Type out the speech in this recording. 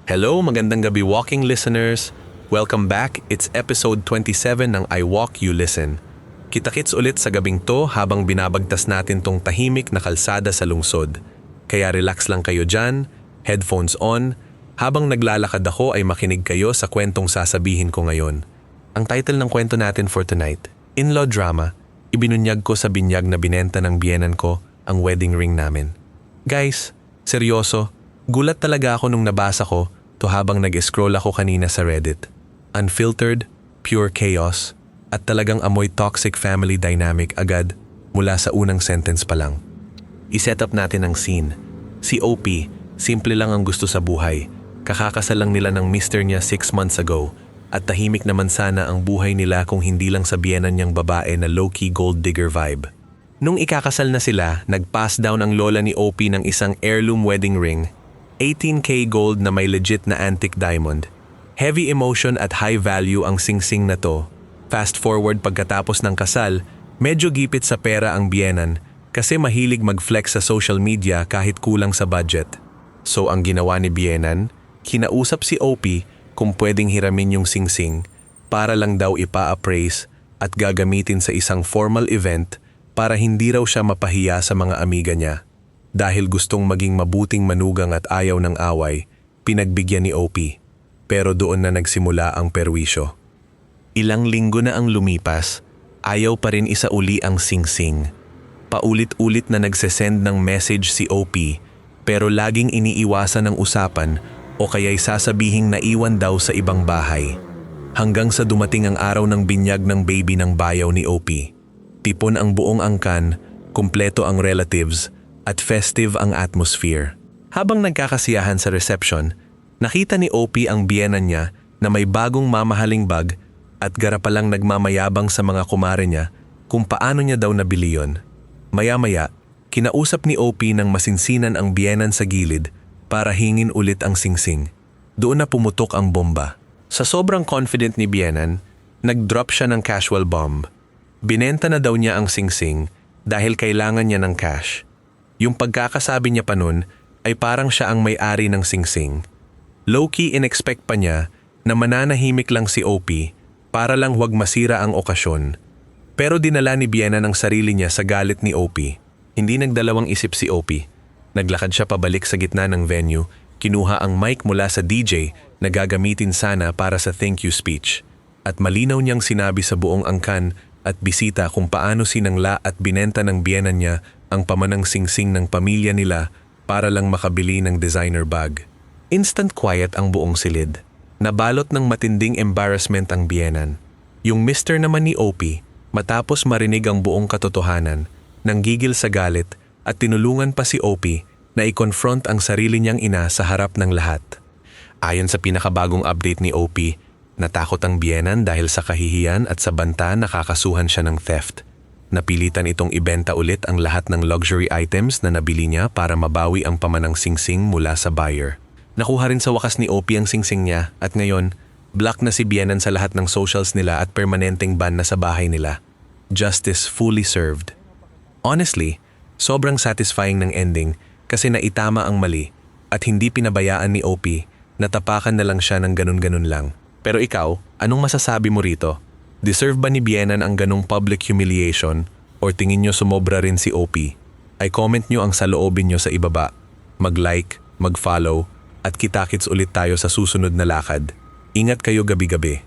Hello, magandang gabi walking listeners. Welcome back. It's episode 27 ng I Walk You Listen. Kita-kits ulit sa gabing to habang binabagtas natin tong tahimik na kalsada sa lungsod. Kaya relax lang kayo dyan, headphones on. Habang naglalakad ako ay makinig kayo sa kwentong sasabihin ko ngayon. Ang title ng kwento natin for tonight, In-Law Drama. Ibinunyag ko sa binyag na binenta ng biyenan ko ang wedding ring namin. Guys, seryoso, gulat talaga ako nung nabasa ko to habang nag-scroll ako kanina sa Reddit. Unfiltered, pure chaos, at talagang amoy toxic family dynamic agad mula sa unang sentence pa lang. I-set up natin ang scene. Si OP, simple lang ang gusto sa buhay. Kakakasal lang nila ng mister niya 6 months ago at tahimik naman sana ang buhay nila kung hindi lang sa biyenan niyang babae na low-key gold digger vibe. Nung ikakasal na sila, nag-pass down ang lola ni OP ng isang heirloom wedding ring, 18K gold na may legit na antique diamond. Heavy emotion at high value ang singsing na to. Fast forward pagkatapos ng kasal, medyo gipit sa pera ang biyenan kasi mahilig mag-flex sa social media kahit kulang sa budget. So ang ginawa ni biyenan, kinausap si OP kung pwedeng hiramin yung singsing para lang daw ipa-appraise at gagamitin sa isang formal event para hindi raw siya mapahiya sa mga amiga niya. Dahil gustong maging mabuting manugang at ayaw ng away, pinagbigyan ni OP. Pero doon na nagsimula ang perwisyo. Ilang linggo na ang lumipas, ayaw pa rin isauli ang singsing. Paulit-ulit na nagsesend ng message si OP, pero laging iniiwasan ng usapan o kaya'y sasabihing naiwan daw sa ibang bahay. Hanggang sa dumating ang araw ng binyag ng baby ng bayaw ni OP. Tipon ang buong angkan, kumpleto ang relatives, at festive ang atmosphere. Habang nagkakasiyahan sa reception, nakita ni OP ang biyenan niya na may bagong mamahaling bag at garapalang nagmamayabang sa mga kumare niya kung paano niya daw nabili yon. Maya-maya, kinausap ni OP ng masinsinan ang biyenan sa gilid para hingin ulit ang singsing. Doon na pumutok ang bomba. Sa sobrang confident ni biyenan, nag-drop siya ng casual bomb. Binenta na daw niya ang singsing dahil kailangan niya ng cash. Yung pagkakasabi niya pa nun ay parang siya ang may-ari ng singsing. Low-key in-expect pa niya na mananahimik lang si OP para lang huwag masira ang okasyon. Pero dinala ni Biena ng sarili niya sa galit ni OP. Hindi nagdalawang isip si OP. Naglakad siya pabalik sa gitna ng venue, kinuha ang mic mula sa DJ na gagamitin sana para sa thank you speech. At malinaw niyang sinabi sa buong angkan at bisita kung paano sinangla at binenta ng biyenan niya ang pamanang singsing ng pamilya nila para lang makabili ng designer bag. Instant quiet ang buong silid. Nabalot ng matinding embarrassment ang biyenan. Yung mister naman ni OP, matapos marinig ang buong katotohanan, nanggigil sa galit at tinulungan pa si OP na i-confront ang sarili niyang ina sa harap ng lahat. Ayon sa pinakabagong update ni OP, natakot ang biyenan dahil sa kahihiyan at sa banta nakakasuhan siya ng theft. Napilitan itong ibenta ulit ang lahat ng luxury items na nabili niya para mabawi ang pamanang singsing mula sa buyer. Nakuha rin sa wakas ni OP ang singsing niya at ngayon, block na si biyenan sa lahat ng socials nila at permanenteng ban na sa bahay nila. Justice fully served. Honestly, sobrang satisfying ng ending kasi naitama ang mali at hindi pinabayaan ni OP na tapakan na lang siya ng ganun-ganun lang. Pero ikaw, anong masasabi mo rito? Deserve ba ni biyenan ang ganong public humiliation or tingin nyo sumobra rin si OP? Ay comment nyo ang saloobin nyo sa ibaba. Mag-like, mag-follow, at kita-kits ulit tayo sa susunod na lakad. Ingat kayo gabi-gabi.